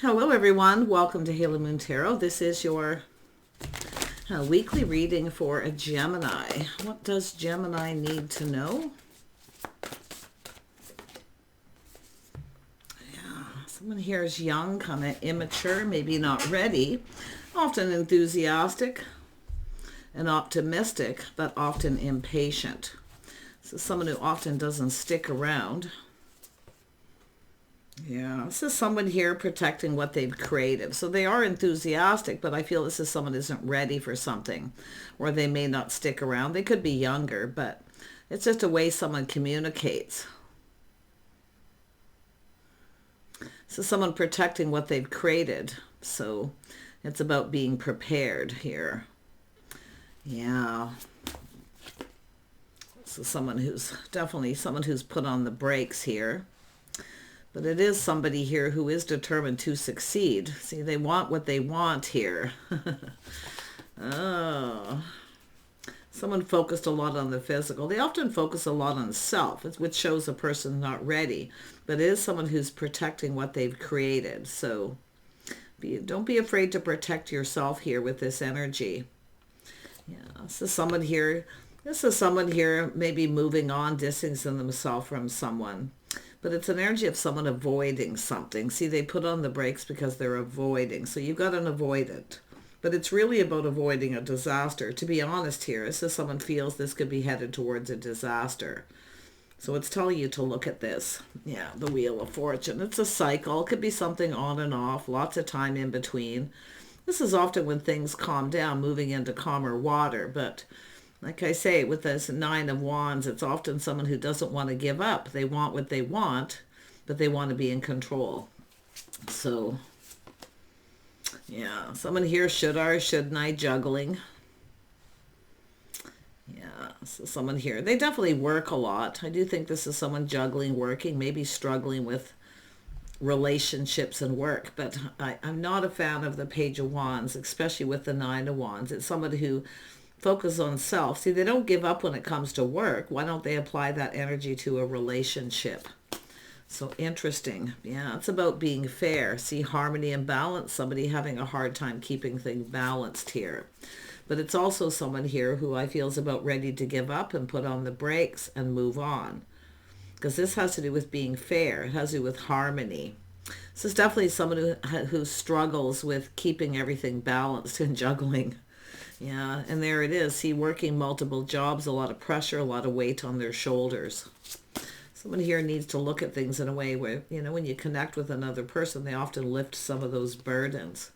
Hello everyone, welcome to Halo Moon Tarot. This is your weekly reading for a Gemini. What does Gemini need to know? Yeah, someone here is young, kind of immature, maybe not ready, often enthusiastic and optimistic, but often impatient. So someone who often doesn't stick around. Yeah, this is someone here protecting what they've created. So they are enthusiastic, but I feel this is someone who isn't ready for something, or they may not stick around. They could be younger, but it's just a way someone communicates. So someone protecting what they've created. So it's about being prepared here. Yeah. So someone who's definitely someone who's put on the brakes here. But it is somebody here who is determined to succeed. See, they want what they want here. Oh. Someone focused a lot on the physical. They often focus a lot on self, which shows a person not ready. But it is someone who's protecting what they've created. So don't be afraid to protect yourself here with this energy. Yeah, this is someone here maybe moving on, distancing themselves from someone. But it's an energy of someone avoiding something. See, they put on the brakes because they're avoiding. So you've got an avoidant. But it's really about avoiding a disaster. To be honest here, this is someone feels this could be headed towards a disaster. So it's telling you to look at this. Yeah, the Wheel of Fortune. It's a cycle. It could be something on and off, lots of time in between. This is often when things calm down, moving into calmer water. But like I say, with this Nine of Wands, it's often someone who doesn't want to give up. They want what they want, but they want to be in control. So, yeah, someone here should or shouldn't I juggling. Yeah, so someone here, they definitely work a lot. I do think this is someone juggling, working, maybe struggling with relationships and work. But I'm not a fan of the Page of Wands, especially with the Nine of Wands. It's somebody who focus on self. See, they don't give up when it comes to work. Why don't they apply that energy to a relationship? So interesting. Yeah, it's about being fair. See, harmony and balance. Somebody having a hard time keeping things balanced here. But it's also someone here who I feel is about ready to give up and put on the brakes and move on. Because this has to do with being fair. It has to do with harmony. This is definitely someone who struggles with keeping everything balanced and juggling. Yeah, and there it is. See, working multiple jobs, a lot of pressure, a lot of weight on their shoulders. Someone here needs to look at things in a way where, when you connect with another person, they often lift some of those burdens.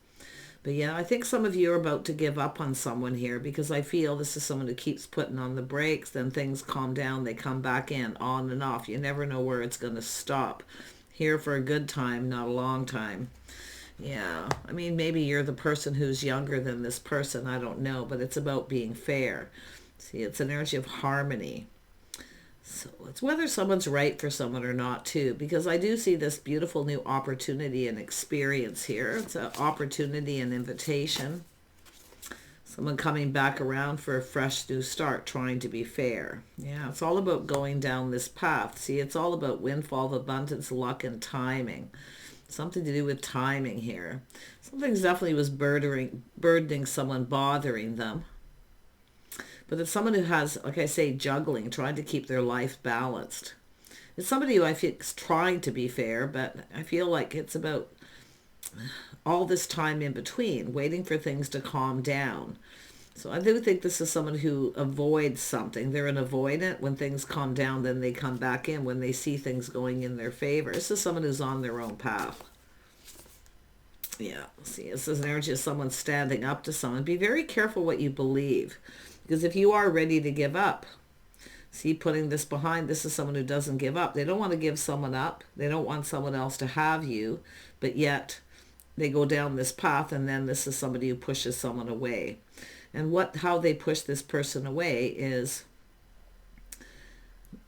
But yeah, I think some of you are about to give up on someone here because I feel this is someone who keeps putting on the brakes, then things calm down, they come back in, on and off. You never know where it's going to stop. Here for a good time, not a long time. Yeah, I mean, maybe you're the person who's younger than this person. I don't know, but it's about being fair. See, it's an energy of harmony. So it's whether someone's right for someone or not, too, because I do see this beautiful new opportunity and experience here. It's an opportunity and invitation. Someone coming back around for a fresh new start, trying to be fair. Yeah, it's all about going down this path. See, it's all about windfall, abundance, luck, and timing. Something to do with timing here. Something definitely was burdening someone, bothering them. But it's someone who has, like I say, juggling, trying to keep their life balanced. It's somebody who I feel is trying to be fair, but I feel like it's about all this time in between, waiting for things to calm down. So I do think this is someone who avoids something. They're an avoidant. When things calm down, then they come back in when they see things going in their favor. This is someone who's on their own path. Yeah, see, this is an energy of someone standing up to someone. Be very careful what you believe. Because if you are ready to give up, see, putting this behind, this is someone who doesn't give up. They don't want to give someone up. They don't want someone else to have you. But yet, they go down this path, and then this is somebody who pushes someone away. And how they push this person away is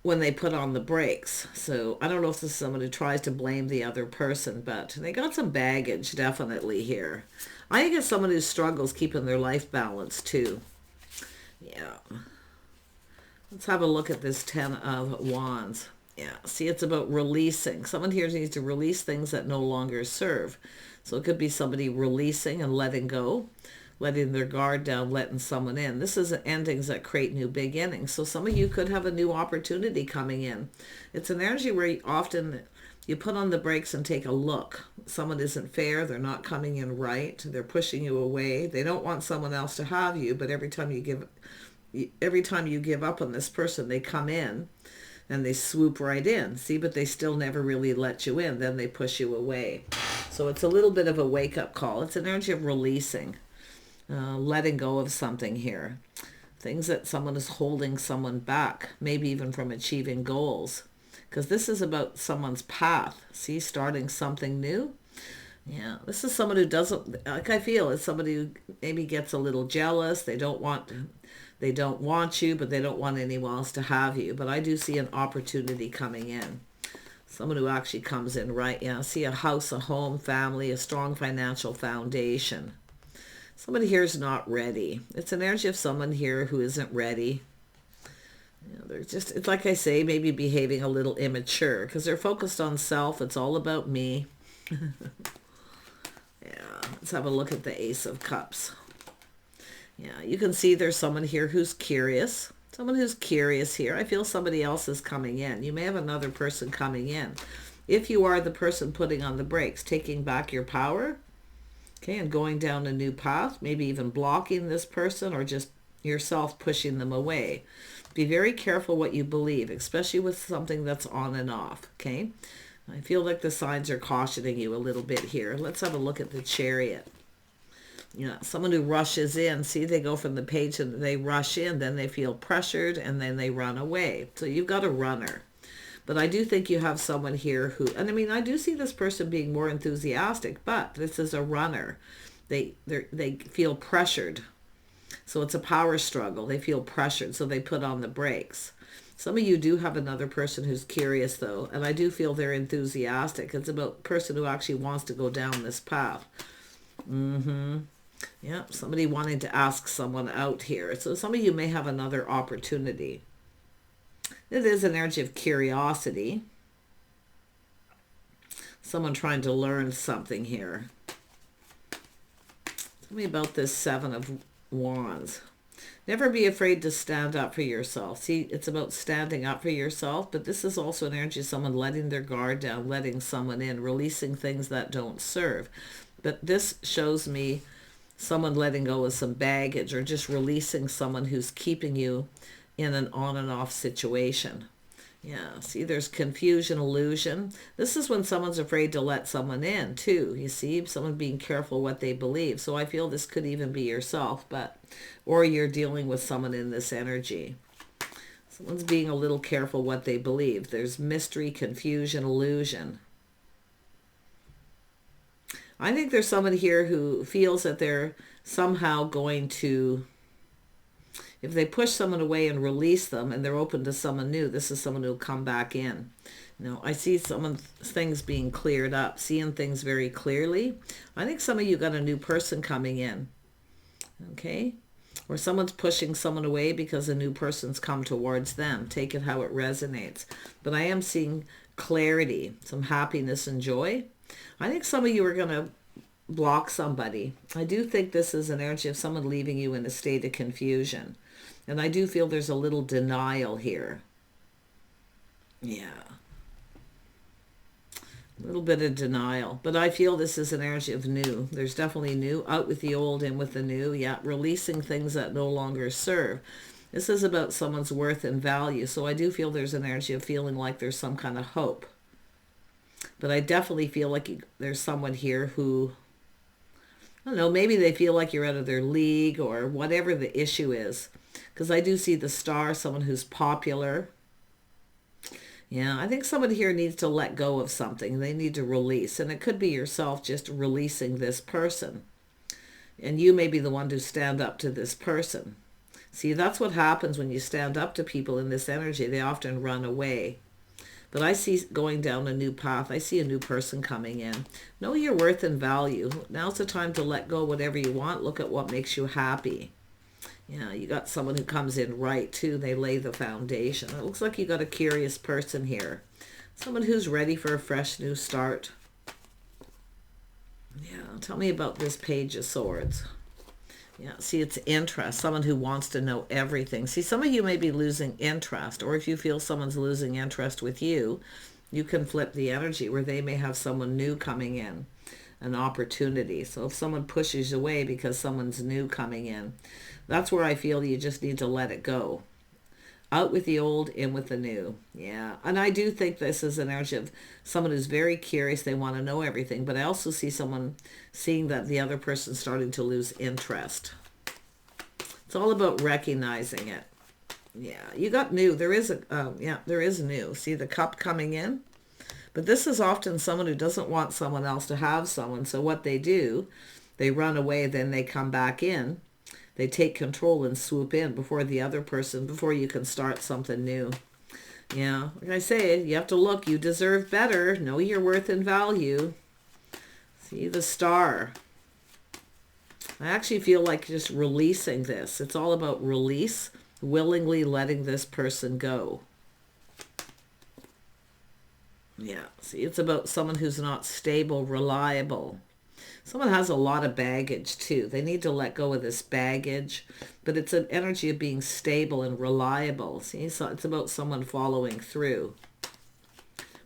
when they put on the brakes. So I don't know if this is someone who tries to blame the other person, but they got some baggage definitely here. I think it's someone who struggles keeping their life balanced too. Yeah. Let's have a look at this Ten of Wands. Yeah, see, it's about releasing. Someone here needs to release things that no longer serve. So it could be somebody releasing and letting go, letting their guard down, letting someone in. This is endings that create new beginnings. So some of you could have a new opportunity coming in. It's an energy where you put on the brakes and take a look. Someone isn't fair. They're not coming in right. They're pushing you away. They don't want someone else to have you, but every time you give up on this person, they come in and they swoop right in. See, but they still never really let you in. Then they push you away. So it's a little bit of a wake-up call. It's an energy of releasing, letting go of something here. Things that someone is holding someone back, maybe even from achieving goals. Because this is about someone's path. See, starting something new. Yeah, this is someone who doesn't, like I feel, it's somebody who maybe gets a little jealous. They don't want you, but they don't want anyone else to have you. But I do see an opportunity coming in. Someone who actually comes in right. Yeah, I see a house, a home, family, a strong financial foundation. Somebody here is not ready. It's an energy of someone here who isn't ready. You know, they're just, it's like I say, maybe behaving a little immature because they're focused on self. It's all about me. Yeah, let's have a look at the Ace of Cups. Yeah, you can see there's someone here who's curious. Someone who's curious here. I feel somebody else is coming in. You may have another person coming in. If you are the person putting on the brakes, taking back your power, okay, and going down a new path, maybe even blocking this person or just yourself pushing them away. Be very careful what you believe, especially with something that's on and off, okay? I feel like the signs are cautioning you a little bit here. Let's have a look at the Chariot. You know, someone who rushes in, see, they go from the page and they rush in, then they feel pressured, and then they run away. So you've got a runner. But I do think you have someone here who, and I mean, I do see this person being more enthusiastic, but this is a runner. They feel pressured. So it's a power struggle. They feel pressured, so they put on the brakes. Some of you do have another person who's curious, though, and I do feel they're enthusiastic. It's about a person who actually wants to go down this path. Yeah, somebody wanting to ask someone out here. So some of you may have another opportunity. It is an energy of curiosity. Someone trying to learn something here. Tell me about this Seven of Wands. Never be afraid to stand up for yourself. See, it's about standing up for yourself, but this is also an energy of someone letting their guard down, letting someone in, releasing things that don't serve. But this shows me someone letting go of some baggage or just releasing someone who's keeping you in an on and off situation. Yeah, see, there's confusion, illusion. This is when someone's afraid to let someone in, too. You see, someone being careful what they believe. So I feel this could even be yourself, or you're dealing with someone in this energy. Someone's being a little careful what they believe. There's mystery, confusion, illusion. I think there's someone here who feels that they're somehow going to, if they push someone away and release them and they're open to someone new, this is someone who will come back in. You know, I see things being cleared up, seeing things very clearly. I think some of you got a new person coming in, okay? Or someone's pushing someone away because a new person's come towards them. Take it how it resonates. But I am seeing clarity, some happiness and joy. I think some of you are going to block somebody. I do think this is an energy of someone leaving you in a state of confusion. And I do feel there's a little denial here. Yeah. A little bit of denial. But I feel this is an energy of new. There's definitely new. Out with the old, in with the new. Yeah, releasing things that no longer serve. This is about someone's worth and value. So I do feel there's an energy of feeling like there's some kind of hope. But I definitely feel like there's someone here who, I don't know, maybe they feel like you're out of their league or whatever the issue is. Because I do see the star, someone who's popular. Yeah, I think somebody here needs to let go of something. They need to release. And it could be yourself just releasing this person. And you may be the one to stand up to this person. See, that's what happens when you stand up to people in this energy. They often run away. But I see going down a new path. I see a new person coming in. Know your worth and value. Now's the time to let go whatever you want. Look at what makes you happy. Yeah, you got someone who comes in right too. They lay the foundation. It looks like you got a curious person here. Someone who's ready for a fresh new start. Yeah, tell me about this Page of Swords. Yeah, see, it's interest. Someone who wants to know everything. See, some of you may be losing interest, or if you feel someone's losing interest with you, you can flip the energy where they may have someone new coming in, an opportunity. So if someone pushes you away because someone's new coming in, that's where I feel you just need to let it go. Out with the old, in with the new. Yeah. And I do think this is an energy of someone who's very curious. They want to know everything. But I also see someone seeing that the other person's starting to lose interest. It's all about recognizing it. Yeah. You got new. There is there is new. See the cup coming in? But this is often someone who doesn't want someone else to have someone. So what they do, they run away, then they come back in. They take control and swoop in before the other person, before you can start something new. Yeah, like I say, you have to look. You deserve better. Know your worth and value. See the Star. I actually feel like just releasing this. It's all about release, willingly letting this person go. Yeah, see, it's about someone who's not stable, reliable. Someone has a lot of baggage too. They need to let go of this baggage, but it's an energy of being stable and reliable. See, so it's about someone following through.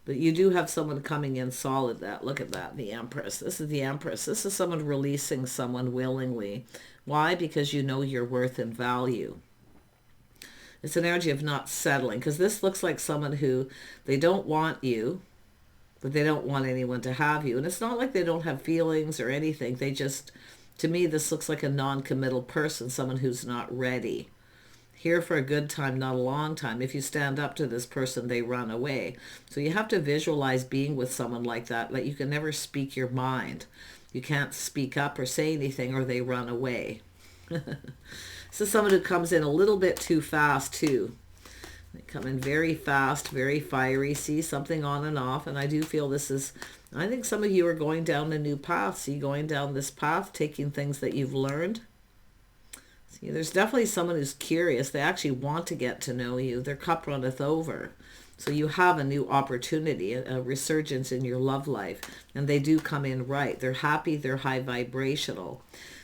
But you do have someone coming in solid. Look at that, the Empress. This is the Empress. This is someone releasing someone willingly. Why? Because you know your worth and value. It's an energy of not settling, because this looks like someone who, they don't want you, but they don't want anyone to have you. And it's not like they don't have feelings or anything. They just, to me, this looks like a non-committal person, someone who's not ready. Here for a good time, not a long time. If you stand up to this person, they run away. So you have to visualize being with someone like that. Like, you can never speak your mind. You can't speak up or say anything, or they run away. This is someone who comes in a little bit too fast too. They come in very fast, very fiery, see something on and off. And I do feel this is, I think some of you are going down a new path. See, going down this path, taking things that you've learned. See, there's definitely someone who's curious. They actually want to get to know you. Their cup runneth over. So you have a new opportunity, a resurgence in your love life. And they do come in right. They're happy, they're high vibrational.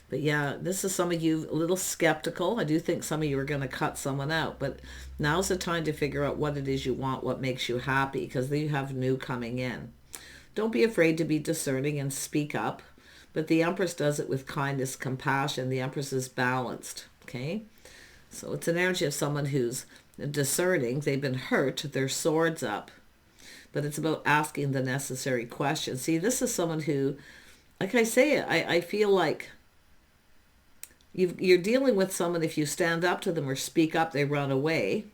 But yeah, this is some of you a little skeptical. I do think some of you are going to cut someone out. But now's the time to figure out what it is you want, what makes you happy, because you have new coming in. Don't be afraid to be discerning and speak up. But the Empress does it with kindness, compassion. The Empress is balanced, okay? So it's an energy of someone who's discerning. They've been hurt. Their sword's up. But it's about asking the necessary questions. See, this is someone who, like I say, I feel like you're dealing with someone, if you stand up to them or speak up, they run away.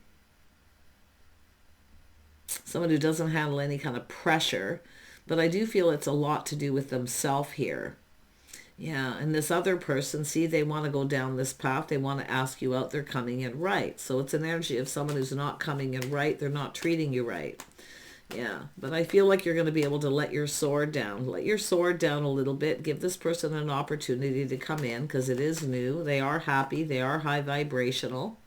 Someone who doesn't handle any kind of pressure. But I do feel it's a lot to do with themselves here. Yeah, and this other person, see, they want to go down this path. They want to ask you out. They're coming in right. So it's an energy of someone who's not coming in right. They're not treating you right. Yeah, but I feel like you're going to be able to let your sword down. Let your sword down a little bit. Give this person an opportunity to come in, because it is new. They are happy. They are high vibrational.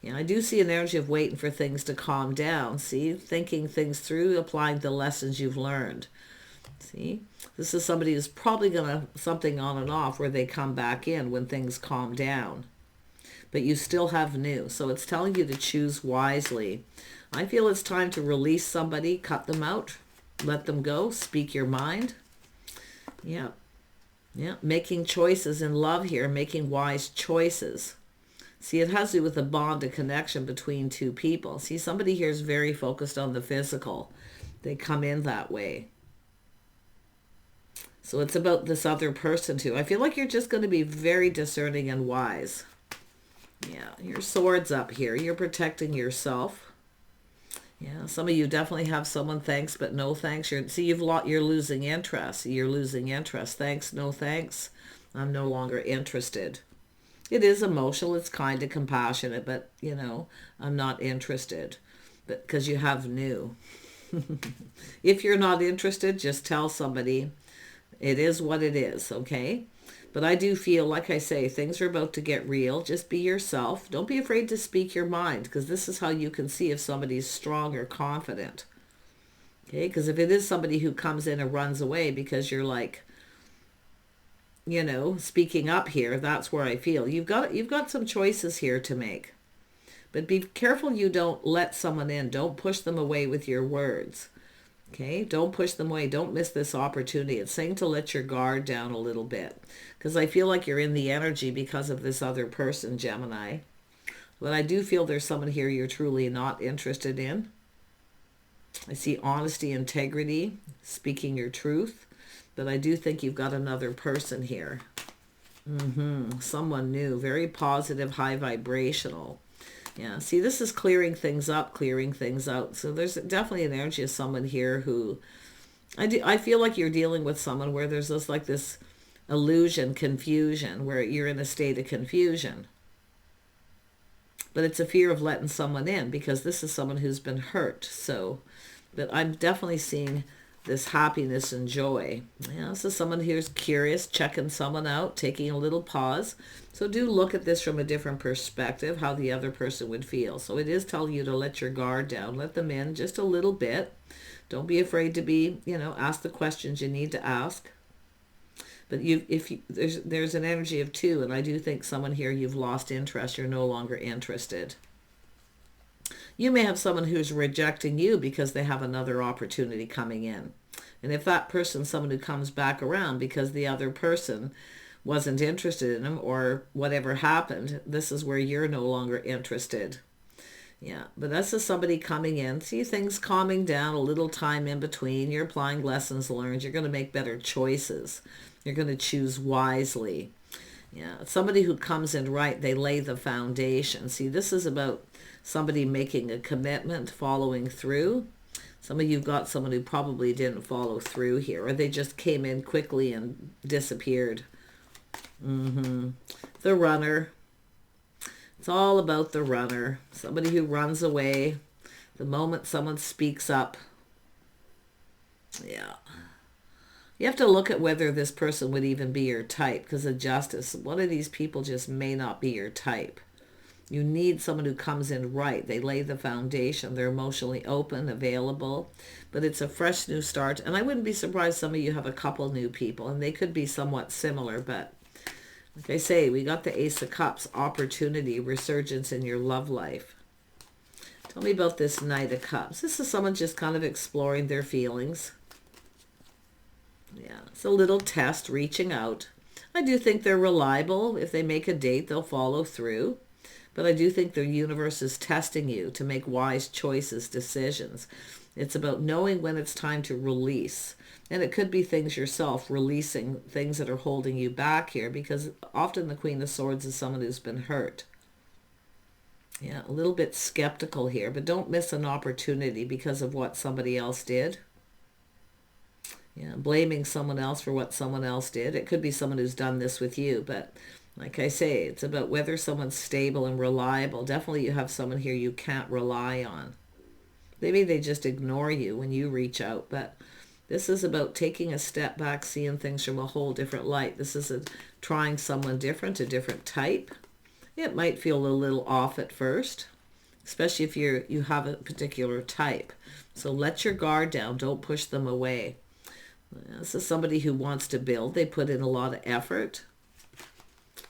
Yeah, I do see an energy of waiting for things to calm down. See, thinking things through, applying the lessons you've learned. See, this is somebody who's probably going to something on and off where they come back in when things calm down. But you still have new. So it's telling you to choose wisely. I feel it's time to release somebody, cut them out, let them go, speak your mind. Yeah. Yeah. Making choices in love here, making wise choices. See, it has to do with a bond, a connection between two people. See, somebody here is very focused on the physical. They come in that way. So it's about this other person too. I feel like you're just going to be very discerning and wise. Yeah, your sword's up here. You're protecting yourself. Yeah, some of you definitely have someone thanks, but no thanks. You're losing interest. You're losing interest. Thanks, no thanks. I'm no longer interested. It is emotional. It's kind of compassionate, but, I'm not interested. But because you have new. If you're not interested, just tell somebody it is what it is, okay? But I do feel, like I say, things are about to get real. Just be yourself. Don't be afraid to speak your mind, because this is how you can see if somebody's strong or confident. Okay, because if it is somebody who comes in and runs away because you're like, you know, speaking up here, that's where I feel. You've got some choices here to make. But be careful you don't let someone in. Don't push them away with your words. Okay, don't push them away. Don't miss this opportunity. It's saying to let your guard down a little bit, because I feel like you're in the energy because of this other person, Gemini. But I do feel there's someone here you're truly not interested in. I see honesty, integrity, speaking your truth. But I do think you've got another person here. Someone new, very positive, high vibrational. Yeah, see, this is clearing things up, clearing things out. So there's definitely an energy of someone here who, I feel like you're dealing with someone where there's this illusion, confusion, where you're in a state of confusion. But it's a fear of letting someone in, because this is someone who's been hurt. So, but I'm definitely seeing this happiness and joy. Yeah, this is someone who's curious, checking someone out, taking a little pause. So do look at this from a different perspective, how the other person would feel. So it is telling you to let your guard down, let them in just a little bit. Don't be afraid to be, ask the questions you need to ask. But there's an energy of two, and I do think someone here, you've lost interest, you're no longer interested. You may have someone who's rejecting you because they have another opportunity coming in. And if that person's someone who comes back around because the other person wasn't interested in them or whatever happened, this is where you're no longer interested. Yeah, but this is somebody coming in. See things calming down, a little time in between. You're applying lessons learned. You're going to make better choices. You're going to choose wisely. Yeah, somebody who comes in right, they lay the foundation. See, this is about somebody making a commitment, following through. Some of you've got someone who probably didn't follow through here, or they just came in quickly and disappeared. The runner. It's all about the runner. Somebody who runs away the moment someone speaks up. Yeah. You have to look at whether this person would even be your type, because of justice. One of these people just may not be your type. You need someone who comes in right. They lay the foundation. They're emotionally open, available. But it's a fresh new start. And I wouldn't be surprised some of you have a couple new people, and they could be somewhat similar. But like I say, we got the Ace of Cups, opportunity, resurgence in your love life. Tell me about this Knight of Cups. This is someone just kind of exploring their feelings. Yeah, it's a little test, reaching out. I do think they're reliable. If they make a date, they'll follow through. But I do think the universe is testing you to make wise choices, decisions. It's about knowing when it's time to release. And it could be things yourself, releasing things that are holding you back here, because often the Queen of Swords is someone who's been hurt. Yeah, a little bit skeptical here, but don't miss an opportunity because of what somebody else did. Yeah, blaming someone else for what someone else did. It could be someone who's done this with you, but like I say, it's about whether someone's stable and reliable. Definitely you have someone here you can't rely on. Maybe they just ignore you when you reach out, but this is about taking a step back, seeing things from a whole different light. This is trying someone different, a different type. It might feel a little off at first, especially if you have a particular type. So let your guard down. Don't push them away. This is somebody who wants to build. They put in a lot of effort.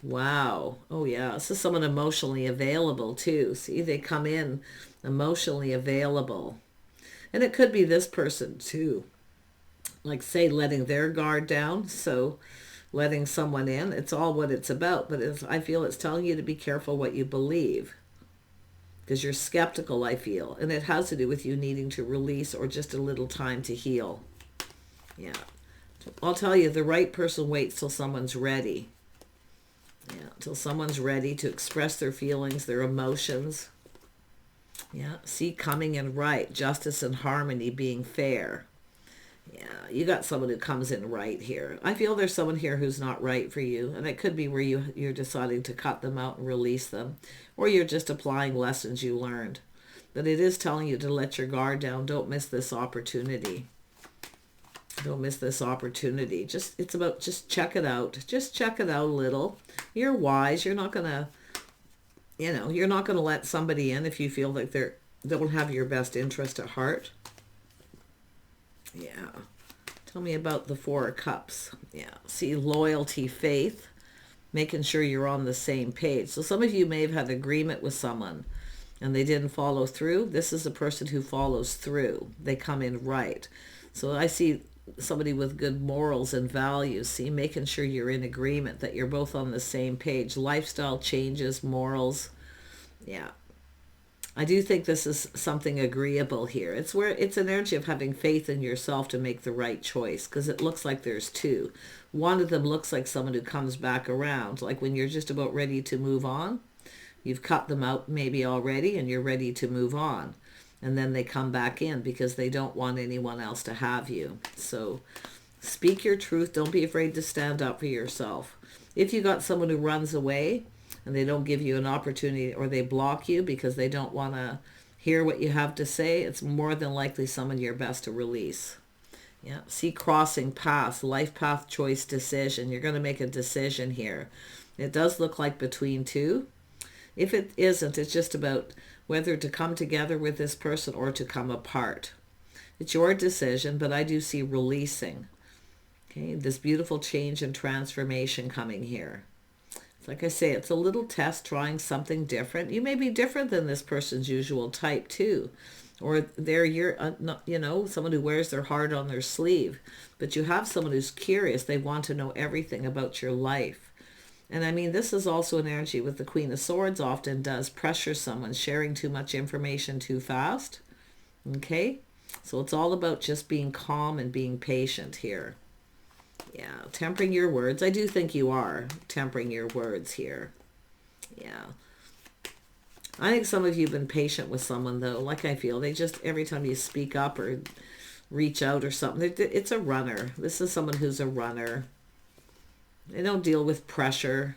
Wow. Oh, yeah. This is someone emotionally available, too. See, they come in emotionally available. And it could be this person, too. Like, say, letting their guard down. So letting someone in. It's all what it's about. But I feel it's telling you to be careful what you believe. Because you're skeptical, I feel. And it has to do with you needing to release or just a little time to heal. Yeah. I'll tell you, the right person waits till someone's ready. Yeah, till someone's ready to express their feelings, their emotions. Yeah, see, coming in right, justice and harmony, being fair. Yeah, you got someone who comes in right here. I feel there's someone here who's not right for you, and it could be where you're deciding to cut them out and release them, or you're just applying lessons you learned. But it is telling you to let your guard down. Don't miss this opportunity. Don't miss this opportunity. It's about just check it out. Just check it out a little. You're wise. You're not going to, you're not going to let somebody in if you feel like they don't have your best interest at heart. Yeah. Tell me about the Four of Cups. Yeah. See, loyalty, faith, making sure you're on the same page. So some of you may have had agreement with someone and they didn't follow through. This is a person who follows through. They come in right. So I see somebody with good morals and values. See, making sure you're in agreement, that you're both on the same page. Lifestyle changes, morals. Yeah. I do think this is something agreeable here. It's an energy of having faith in yourself to make the right choice, because it looks like there's two. One of them looks like someone who comes back around, like when you're just about ready to move on. You've cut them out maybe already and you're ready to move on. And then they come back in because they don't want anyone else to have you. So speak your truth. Don't be afraid to stand up for yourself. If you got someone who runs away and they don't give you an opportunity, or they block you because they don't want to hear what you have to say, it's more than likely someone you're best to release. Yeah. See, crossing paths, life path, choice, decision. You're going to make a decision here. It does look like between two. If it isn't, it's just about whether to come together with this person or to come apart. It's your decision, but I do see releasing. Okay, this beautiful change and transformation coming here. It's like I say, it's a little test, trying something different. You may be different than this person's usual type too. Or someone who wears their heart on their sleeve. But you have someone who's curious. They want to know everything about your life. And I mean, this is also an energy with the Queen of Swords often does pressure someone, sharing too much information too fast. Okay? So it's all about just being calm and being patient here. Yeah, tempering your words. I do think you are tempering your words here. Yeah. I think some of you have been patient with someone, though. Like I feel, they just, every time you speak up or reach out or something, it's a runner. This is someone who's a runner. They don't deal with pressure.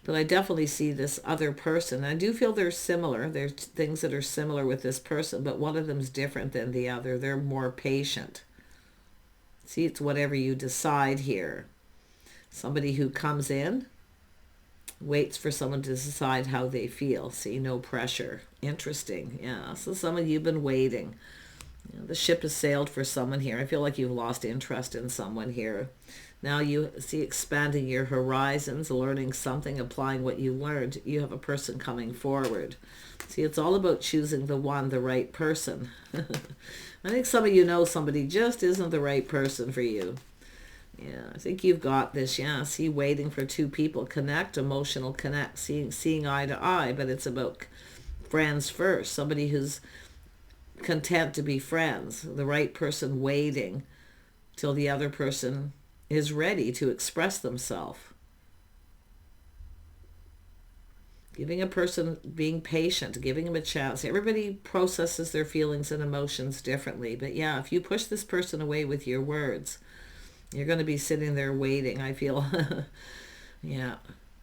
But I definitely see this other person. I do feel they're similar. There's things that are similar with this person, but one of them's different than the other. They're more patient. See, it's whatever you decide here. Somebody who comes in, waits for someone to decide how they feel. See, no pressure. Interesting. Yeah, so some of you have been waiting. The ship has sailed for someone here. I feel like you've lost interest in someone here. Now you see expanding your horizons, learning something, applying what you learned. You have a person coming forward. See, it's all about choosing the right person. I think some of you know somebody just isn't the right person for you. Yeah, I think you've got this. Yeah, see, waiting for two people. Connect, emotional connect, seeing eye to eye, but it's about friends first. Somebody who's content to be friends. The right person waiting till the other person is ready to express themselves. Giving a person, being patient, giving them a chance. Everybody processes their feelings and emotions differently. But yeah, if you push this person away with your words, you're going to be sitting there waiting, I feel. Yeah.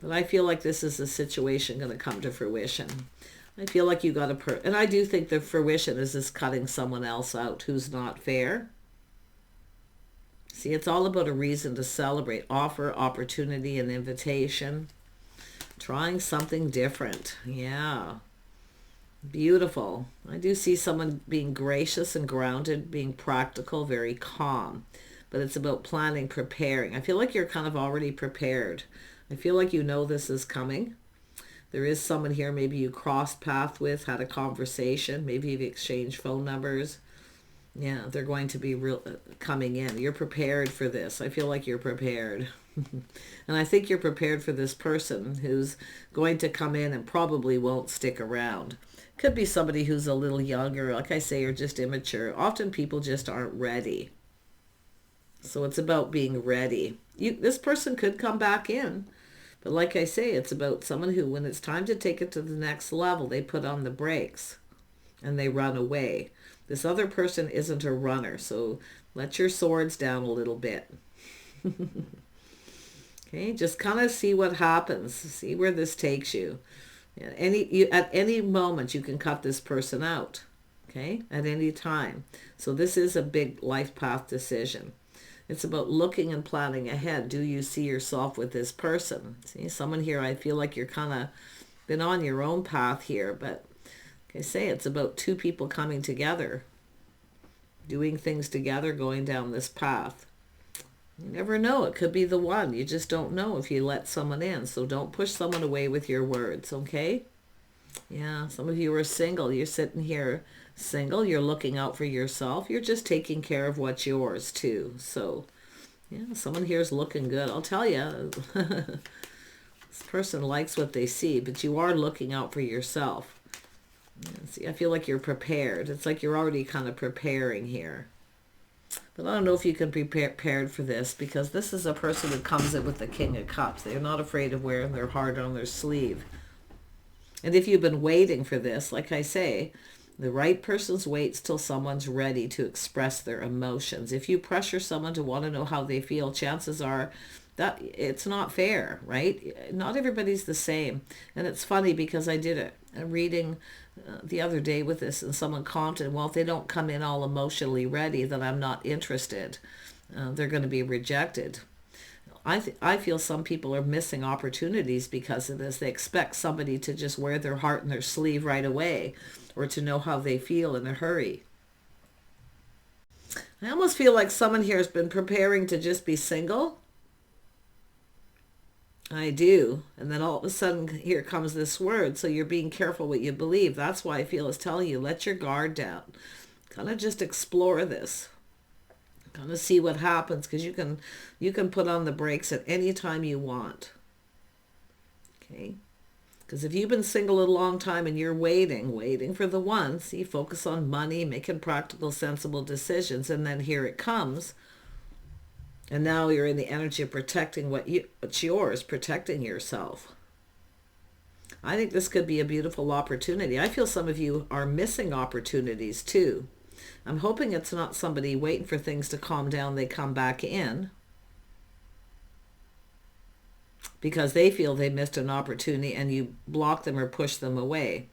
But I feel like this is a situation going to come to fruition. I feel like you got and I do think the fruition is this cutting someone else out who's not fair. See, it's all about a reason to celebrate, offer, opportunity, and invitation. Trying something different. Yeah. Beautiful. I do see someone being gracious and grounded, being practical, very calm. But it's about planning, preparing. I feel like you're kind of already prepared. I feel like you know this is coming. There is someone here maybe you crossed path with, had a conversation. Maybe you've exchanged phone numbers. Yeah, they're going to be coming in. You're prepared for this. I feel like you're prepared. And I think you're prepared for this person who's going to come in and probably won't stick around. Could be somebody who's a little younger, like I say, or just immature. Often people just aren't ready. So it's about being ready. This person could come back in. But like I say, it's about someone who, when it's time to take it to the next level, they put on the brakes and they run away. This other person isn't a runner, so let your swords down a little bit. Okay, just kind of see what happens. See where this takes you. At any moment, you can cut this person out. okay, at any time. So this is a big life path decision. It's about looking and planning ahead. Do you see yourself with this person? See, someone here, I feel like you're kind of been on your own path here, but like I say, it's about two people coming together, doing things together, going down this path. You never know. It could be the one. You just don't know if you let someone in. So don't push someone away with your words, okay? Yeah, some of you are single. You're sitting here single. You're looking out for yourself. You're just taking care of what's yours too. So, yeah, someone here is looking good. I'll tell you, this person likes what they see, but you are looking out for yourself. Yeah, see, I feel like you're prepared. It's like you're already kind of preparing here. But I don't know if you can be prepared for this, because this is a person who comes in with the King of Cups. They're not afraid of wearing their heart on their sleeve. And if you've been waiting for this, like I say, the right person waits till someone's ready to express their emotions. If you pressure someone to want to know how they feel, chances are that it's not fair, right? Not everybody's the same. And it's funny because I did a reading the other day with this, and someone commented, well, if they don't come in all emotionally ready, then I'm not interested. They're going to be rejected. I feel some people are missing opportunities because of this. They expect somebody to just wear their heart in their sleeve right away, or to know how they feel in a hurry. I almost feel like someone here has been preparing to just be single. I do. And then all of a sudden, here comes this word. So you're being careful what you believe. That's why I feel it's telling you, let your guard down. Kind of just explore this. Kind of see what happens, because you can put on the brakes at any time you want. Okay? Because if you've been single a long time and you're waiting for the one, see, focus on money, making practical, sensible decisions, and then here it comes. And now you're in the energy of protecting what's yours, protecting yourself. I think this could be a beautiful opportunity. I feel some of you are missing opportunities too. I'm hoping it's not somebody waiting for things to calm down, they come back in because they feel they missed an opportunity and you block them or push them away.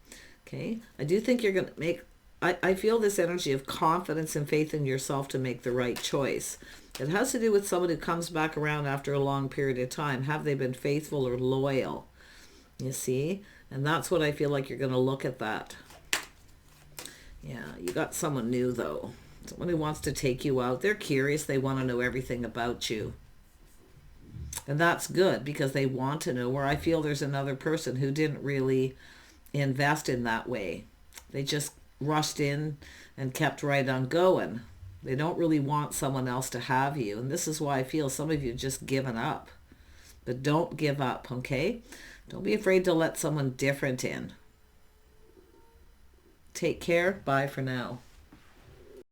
Okay? I do think you're going to make... I feel this energy of confidence and faith in yourself to make the right choice. It has to do with someone who comes back around after a long period of time. Have they been faithful or loyal? You see? And that's what I feel like you're going to look at that. Yeah, you got someone new though. Someone who wants to take you out. They're curious. They want to know everything about you. And that's good because they want to know, where I feel there's another person who didn't really invest in that way. They just rushed in and kept right on going. They don't really want someone else to have you. And this is why I feel some of you just given up. But don't give up, okay? Don't be afraid to let someone different in. Take care. Bye for now.